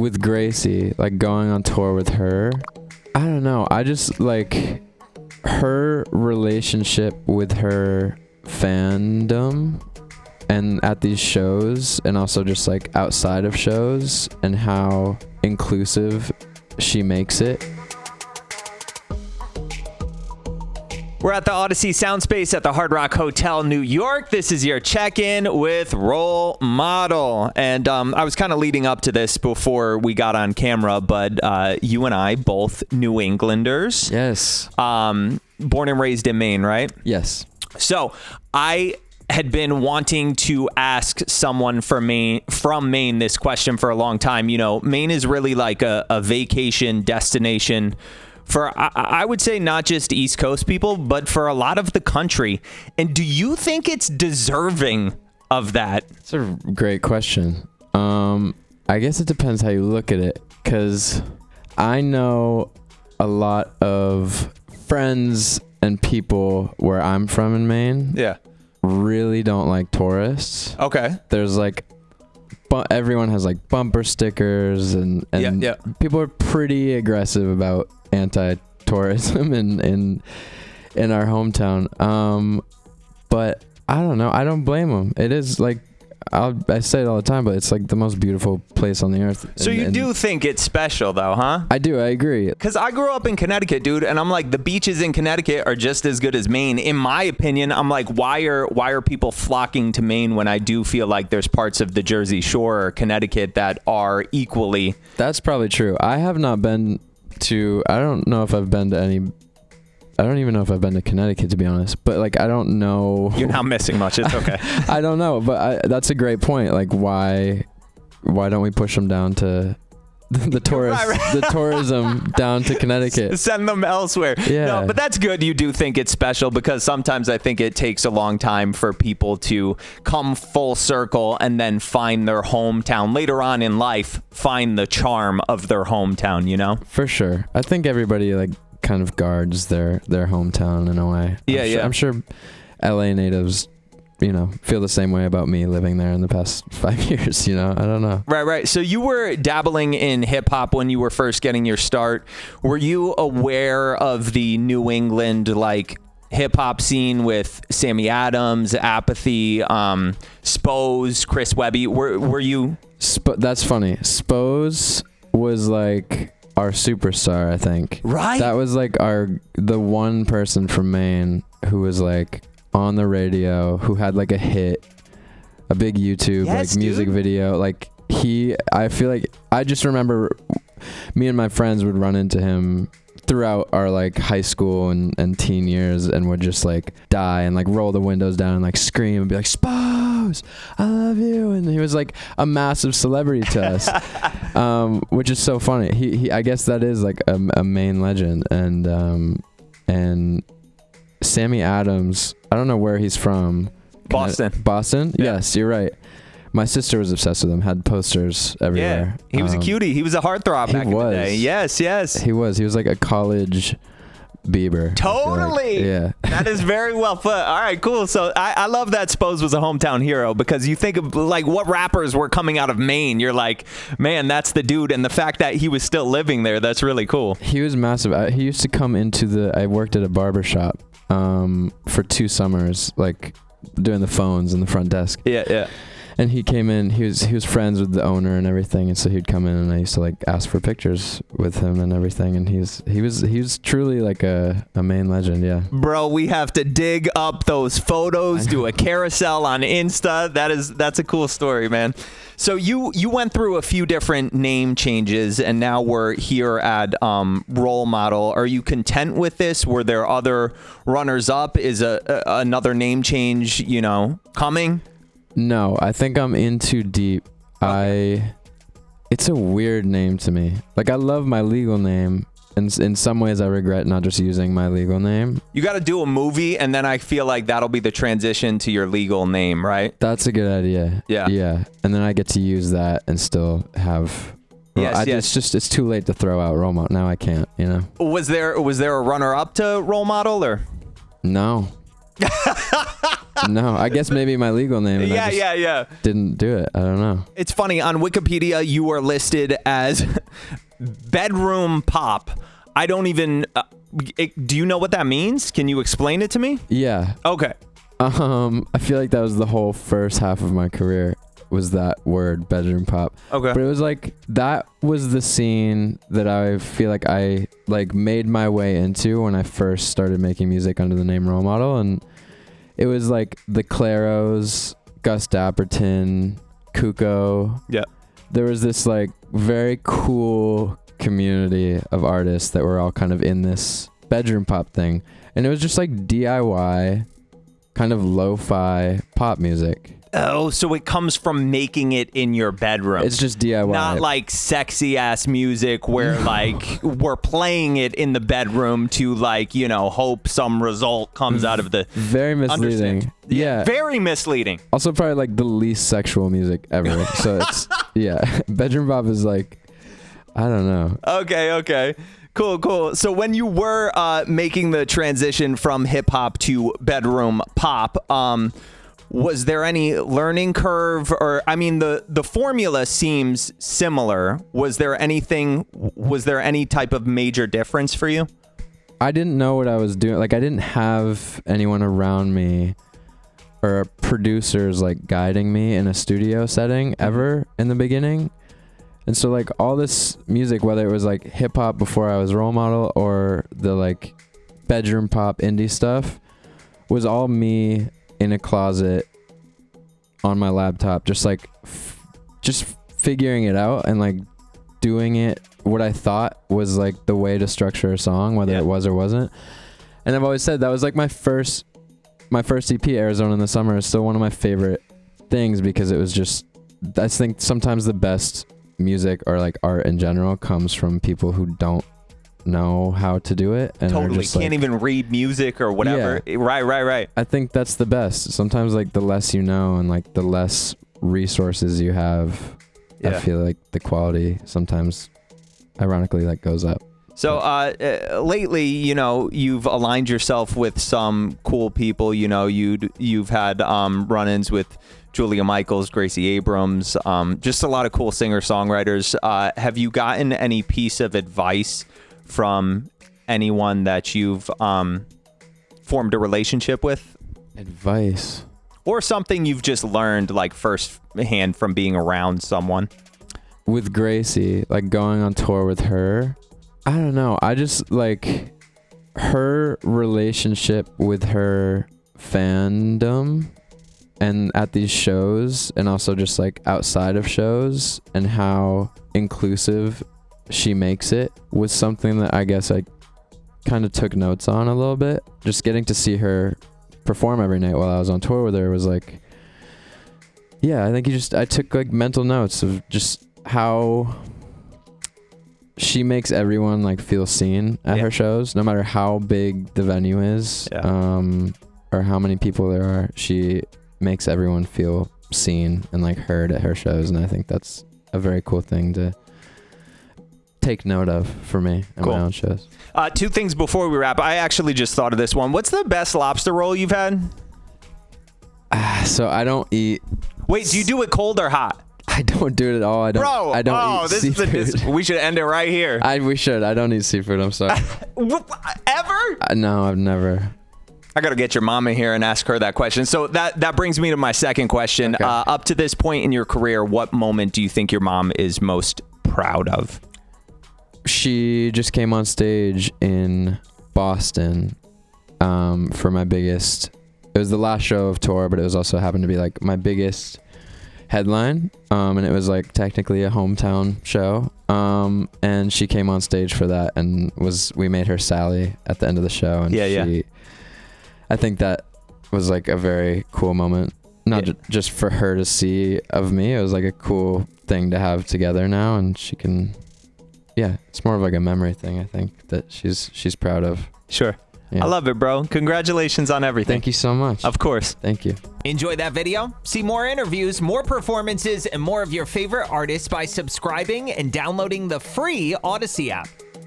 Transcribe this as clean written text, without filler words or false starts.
with Gracie, like going on tour with her, I don't know. I just like her relationship with her fandom and at these shows, and also just like outside of shows, and how inclusive she makes it. We're at the Audacy Soundspace at the Hard Rock Hotel, New York. This is your check-in with Role Model. And I was kind of leading up to this before we got on camera, but you and I, both New Englanders. Yes. Born and raised in Maine, right? Yes. So I had been wanting to ask someone from Maine this question for a long time. You know, Maine is really like a vacation destination for, I would say, not just East Coast people, but for a lot of the country. And do you think it's deserving of that? It's a great question. I guess it depends how you look at it, because I know a lot of friends and people where I'm from in Maine. Yeah. Really don't like tourists. Okay. There's like, everyone has like bumper stickers, and yeah. People are pretty aggressive about anti-tourism in our hometown. But I don't know. I don't blame them. It is like, I say it all the time, but it's like the most beautiful place on the earth. So you do think it's special though, huh? I do. I agree. Because I grew up in Connecticut, dude, and I'm like, the beaches in Connecticut are just as good as Maine. In my opinion, I'm like, why are people flocking to Maine when I do feel like there's parts of the Jersey Shore or Connecticut that are equally? That's probably true. I have not been to, I don't know if I've been to any, I don't even know if I've been to Connecticut, to be honest, but like, I don't know. You're not missing much. It's okay. I don't know, but that's a great point. Like, why don't we push them down to the tourists, right. The tourism down to Connecticut? Send them elsewhere. Yeah. No, but that's good. You do think it's special, because sometimes I think it takes a long time for people to come full circle and then find their hometown later on in life, find the charm of their hometown, you know? For sure. I think everybody like kind of guards their hometown in a way. I'm sure LA natives, you know, feel the same way about me living there in the past 5 years, you know? I don't know. Right. So you were dabbling in hip hop when you were first getting your start. Were you aware of the New England, like, hip hop scene with Sammy Adams, Apathy, Spose, Chris Webby? Were you? That's funny. Spose was like our superstar, I think. Right. That was like the one person from Maine who was like on the radio, who had like a hit, a big YouTube like music video. Like I feel like, I just remember me and my friends would run into him throughout our like high school and teen years, and would just like die and like roll the windows down and like scream and be like, Spose, I love you. And he was like a massive celebrity to us, which is so funny. He I guess that is like a Maine legend. And Sammy Adams, I don't know where he's from. Boston. Boston? Yeah. Yes, you're right. My sister was obsessed with him, had posters everywhere. Yeah, he was a cutie. He was a heartthrob back in the day. Yes. He was like a college Bieber. Totally. Like. Yeah. That is very well put. All right, cool. So I love that Spose was a hometown hero, because you think of like what rappers were coming out of Maine. You're like, man, that's the dude. And the fact that he was still living there, that's really cool. He was massive. He used to come into I worked at a barber shop for 2 summers, like doing the phones and the front desk. Yeah. And he came in, he was friends with the owner and everything, and so he'd come in, and I used to like ask for pictures with him and everything, and he was truly like a Maine legend. Yeah, bro, we have to dig up those photos, do a carousel on Insta. That's a cool story, man. So you went through a few different name changes, and now we're here at Role Model. Are you content with this? Were there other runners up? Is another name change, you know, coming? No, I think I'm in too deep. Okay. It's a weird name to me. Like, I love my legal name, and in some ways I regret not just using my legal name. You got to do a movie, and then I feel like that'll be the transition to your legal name, right? That's a good idea. Yeah. And then I get to use that and still have... It's too late to throw out Role Model. Now I can't, you know? Was there a runner-up to Role Model, or? No. No, I guess maybe my legal name. And Yeah. Didn't do it. I don't know. It's funny. On Wikipedia, you are listed as bedroom pop. I don't even... do you know what that means? Can you explain it to me? Yeah. Okay. I feel like that was the whole first half of my career, was that word, bedroom pop. Okay. But it was like, that was the scene that I feel like I like made my way into when I first started making music under the name Role Model. And it was like the Claros, Gus Dapperton, Kuko. Yeah. There was this like very cool community of artists that were all kind of in this bedroom pop thing. And it was just like DIY, kind of lo-fi pop music. Oh, so it comes from making it in your bedroom. It's just DIY. Not like sexy ass music where like we're playing it in the bedroom to like, you know, hope some result comes out of the... Very misleading. Yeah. Very misleading. Also probably like the least sexual music ever. So it's, yeah. Bedroom pop is like, I don't know. Okay. Cool. So when you were making the transition from hip hop to bedroom pop, was there any learning curve? Or, I mean, the formula seems similar. Was there any type of major difference for you? I didn't know what I was doing. Like, I didn't have anyone around me or producers like guiding me in a studio setting ever in the beginning. And so like all this music, whether it was like hip hop before I was Role Model or the like bedroom pop indie stuff, was all me in a closet on my laptop, just like just figuring it out and like doing it what I thought was like the way to structure a song, whether it was or wasn't. And I've always said that was like my first EP, Arizona in the Summer, is still one of my favorite things because it was just, I think sometimes the best music or like art in general comes from people who don't know how to do it and totally just, can't like, even read music or whatever. Yeah. Right. I think that's the best. Sometimes like the less you know and like the less resources you have, I feel like the quality sometimes ironically like goes up. So lately, you know, you've aligned yourself with some cool people. You know, you've had run-ins with Julia Michaels, Gracie Abrams, just a lot of cool singer-songwriters. Have you gotten any piece of advice from anyone that you've formed a relationship with? Advice? Or something you've just learned like firsthand from being around someone? With Gracie, like going on tour with her, I don't know. I just like her relationship with her fandom and at these shows and also just like outside of shows and how inclusive she makes it was something that I guess I kind of took notes on a little bit. Just getting to see her perform every night while I was on tour with her was like, yeah, I think I took like mental notes of just how she makes everyone like feel seen at her shows, no matter how big the venue is, or how many people there are. She makes everyone feel seen and like heard at her shows, and I think that's a very cool thing to take note of for me and my own shows. Two things before we wrap. I actually just thought of this one. What's the best lobster roll you've had? So I don't eat. Wait, do you do it cold or hot? I don't do it at all. I don't eat seafood. We should end it right here. We should. I don't eat seafood. I'm sorry. Ever? No, I've never. I got to get your mom in here and ask her that question. So that brings me to my second question. Okay. Up to this point in your career, what moment do you think your mom is most proud of? She just came on stage in Boston for my biggest. It was the last show of tour, but it was also happened to be like my biggest headline, and it was like technically a hometown show, and she came on stage for that and we made her Sally at the end of the show, and I think that was like a very cool moment, not just for her to see of me. It was like a cool thing to have together now, and she can, it's more of like a memory thing, I think, that she's proud of. Sure. Yeah. I love it, bro. Congratulations on everything. Thank you so much. Of course. Thank you. Enjoy that video? See more interviews, more performances, and more of your favorite artists by subscribing and downloading the free Audacy app.